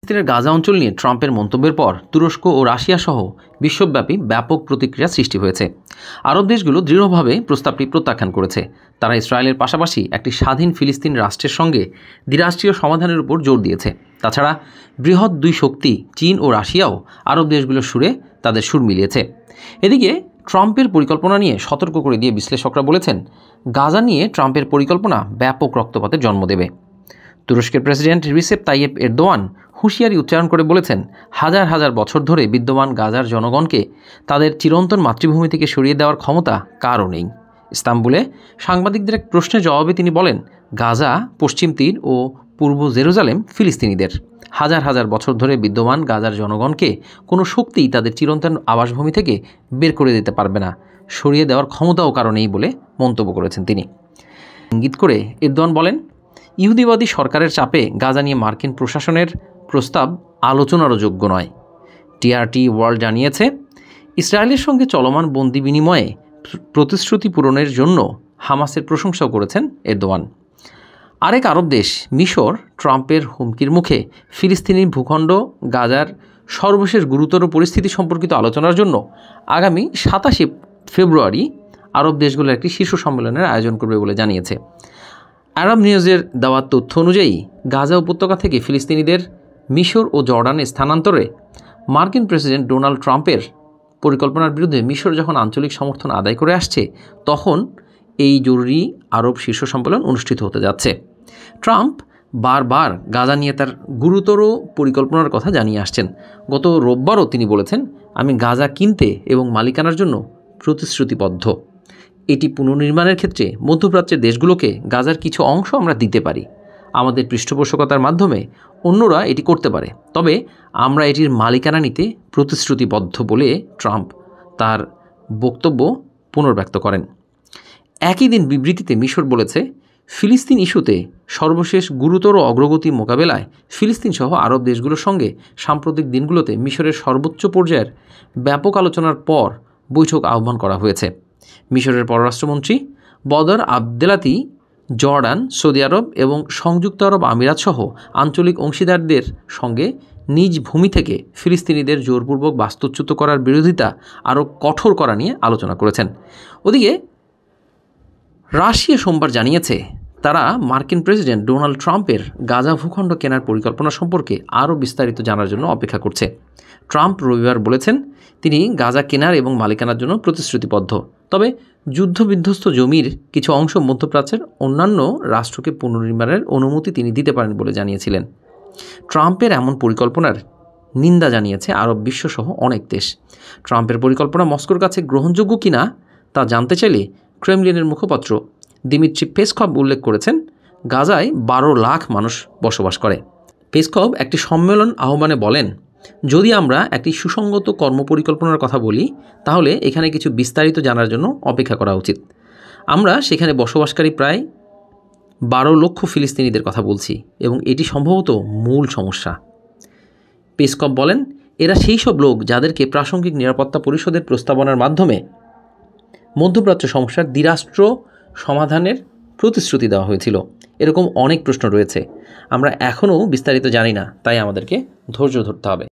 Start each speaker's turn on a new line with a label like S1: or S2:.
S1: ফিলিস্তিনের গাজা অঞ্চল নিয়ে ট্রাম্পের মন্তব্যের পর তুরস্ক ও রাশিয়া সহ বিশ্বব্যাপী ব্যাপক প্রতিক্রিয়া সৃষ্টি হয়েছে। আরব দেশগুলো দৃঢ়ভাবে প্রস্তাবটি প্রত্যাখ্যান করেছে। তারা ইসরায়েলের পাশাপাশি একটি স্বাধীন ফিলিস্তিন রাষ্ট্রের সঙ্গে দ্বিরাষ্ট্রীয় সমাধানের উপর জোর দিয়েছে। তাছাড়া বৃহৎ দুই শক্তি চীন ও রাশিয়াও আরব দেশগুলোর সুরে তাদের সুর মিলিয়েছে। এদিকে ট্রাম্পের পরিকল্পনা নিয়ে সতর্ক করে দিয়ে বিশ্লেষকরা বলেছেন, গাজা নিয়ে ট্রাম্পের পরিকল্পনা ব্যাপক রক্তপাতের জন্ম দেবে। তুরস্কের প্রেসিডেন্ট রিসেপ তাইয়েপ এরদোয়ান হুঁশিয়ারি উচ্চারণ করে বলেছেন, হাজার হাজার বছর ধরে বিদ্যমান গাজার জনগণকে তাদের চিরন্তন মাতৃভূমি থেকে সরিয়ে দেওয়ার ক্ষমতা কারও নেই। ইস্তাম্বুলে সাংবাদিকদের এক প্রশ্নের জবাবে তিনি বলেন, গাজা, পশ্চিম তীর ও পূর্ব জেরুজালেম ফিলিস্তিনিদের। হাজার হাজার বছর ধরে বিদ্যমান গাজার জনগণকে কোনো শক্তিই তাদের চিরন্তন আবাসভূমি থেকে বের করে দিতে পারবে না, সরিয়ে দেওয়ার ক্ষমতাও কারও নেই বলে মন্তব্য করেছেন তিনি। ইঙ্গিত করে এরদোয়ান বলেন, ইহুদিবাদী সরকারের চাপে গাজা নিয়ে মার্কিন প্রশাসনের প্রস্তাব আলোচনারও যোগ্য নয়। টিআরটি ওয়ার্ল্ড জানিয়েছে, ইসরায়েলের সঙ্গে চলমান বন্দি বিনিময়ে প্রতিশ্রুতি পূরণের জন্য হামাসের প্রশংসাও করেছেন এরদোয়ান। আরেক আরব দেশ মিশর ট্রাম্পের হুমকির মুখে ফিলিস্তিনি ভূখণ্ড গাজার সর্বশেষ গুরুতর পরিস্থিতি সম্পর্কিত আলোচনার জন্য আগামী 27 ফেব্রুয়ারি আরব দেশগুলোর একটি শীর্ষ সম্মেলনের আয়োজন করবে বলে জানিয়েছে। আরব নিউজের দেওয়া তথ্য অনুযায়ী গাজা উপত্যকা থেকে ফিলিস্তিনিদের মিশর ও জর্ডানে স্থানান্তরে মার্কিন প্রেসিডেন্ট ডোনাল্ড ট্রাম্পের পরিকল্পনার বিরুদ্ধে মিশর যখন আঞ্চলিক সমর্থন আদায় করে আসছে, তখন এই জরুরি আরব শীর্ষ সম্মেলন অনুষ্ঠিত হতে যাচ্ছে। ট্রাম্প বারবার গাজা নিয়ে তার গুরুতর পরিকল্পনার কথা জানিয়ে আসছেন। গত রোববারও তিনি বলেছেন, আমি গাজা কিনতে এবং মালিকানার জন্য প্রতিশ্রুতিবদ্ধ। এটি পুনর্নির্মাণের ক্ষেত্রে মধ্যপ্রাচ্যের দেশগুলোকে গাজার কিছু অংশ আমরা দিতে পারি। আমাদের পৃষ্ঠপোষকতার মাধ্যমে অন্যরা এটি করতে পারে, তবে আমরা এটির মালিকানা নিতে প্রতিশ্রুতিবদ্ধ বলে ট্রাম্প তার বক্তব্য পুনর্ব্যক্ত করেন। একই দিন বিবৃতিতে মিশর বলেছে, ফিলিস্তিন ইস্যুতে সর্বশেষ গুরুতর অগ্রগতি মোকাবেলায় ফিলিস্তিন সহ আরব দেশগুলোর সঙ্গে সাম্প্রতিক দিনগুলোতে মিশরের সর্বোচ্চ পর্যায়ের ব্যাপক আলোচনার পর বৈঠক আহ্বান করা হয়েছে। মিশরের পররাষ্ট্রমন্ত্রী বদর আবদেলাতি জর্ডান, সৌদি আরব এবং সংযুক্ত আরব আমিরাত সহ আঞ্চলিক অংশীদারদের সঙ্গে নিজ ভূমি থেকে ফিলিস্তিনিদের জোরপূর্বক বাস্তুচ্যুত করার বিরোধিতা আরও কঠোর করা নিয়ে আলোচনা করেছেন। ওদিকে রাশিয়া সোমবার জানিয়েছে, তারা মার্কিন প্রেসিডেন্ট ডোনাল্ড ট্রাম্পের গাজা ভূখণ্ড কেনার পরিকল্পনা সম্পর্কে আরও বিস্তারিত জানার জন্য অপেক্ষা করছে। ট্রাম্প রবিবার বলেছেন, তিনি গাজা কেনার এবং মালিকানার জন্য প্রতিশ্রুতিবদ্ধ, তবে যুদ্ধবিধ্বস্ত জমির কিছু অংশ মধ্যপ্রাচ্যের অন্যান্য রাষ্ট্রকে পুনর্নির্মাণের অনুমতি তিনি দিতে পারেন বলে জানিয়েছিলেন। ট্রাম্পের এমন পরিকল্পনার নিন্দা জানিয়েছে আরব বিশ্বসহ অনেক দেশ। ট্রাম্পের পরিকল্পনা মস্কোর কাছে গ্রহণযোগ্য কিনা তা জানতে চাইলে ক্রেমলিনের মুখপাত্র দিমিত্রি পেসকভ উল্লেখ করেছেন, গাজায় 12 লাখ মানুষ বসবাস করে। পেসকভ একটি সম্মেলন আহ্বানে বলেন, যদি আমরা একটি সুসংগত কর্মপরিকল্পনার কথা বলি, তাহলে এখানে কিছু বিস্তারিত জানার জন্য অপেক্ষা করা উচিত। আমরা সেখানে বসবাসকারী প্রায় 12 লক্ষ ফিলিস্তিনিদের কথা বলছি এবং এটি সম্ভবত মূল সমস্যা। পেসকভ বলেন, এরা সেই সব লোক যাদেরকে প্রাসঙ্গিক নিরাপত্তা পরিষদের প্রস্তাবনার মাধ্যমে মধ্যপ্রাচ্য সমস্যার দ্বিরাষ্ট্র সমাধানের প্রতিশ্রুতি দেওয়া হয়েছিল। এরকম অনেক প্রশ্ন রয়েছে, আমরা এখনও বিস্তারিত জানি না, তাই আমাদেরকে ধৈর্য ধরতে হবে।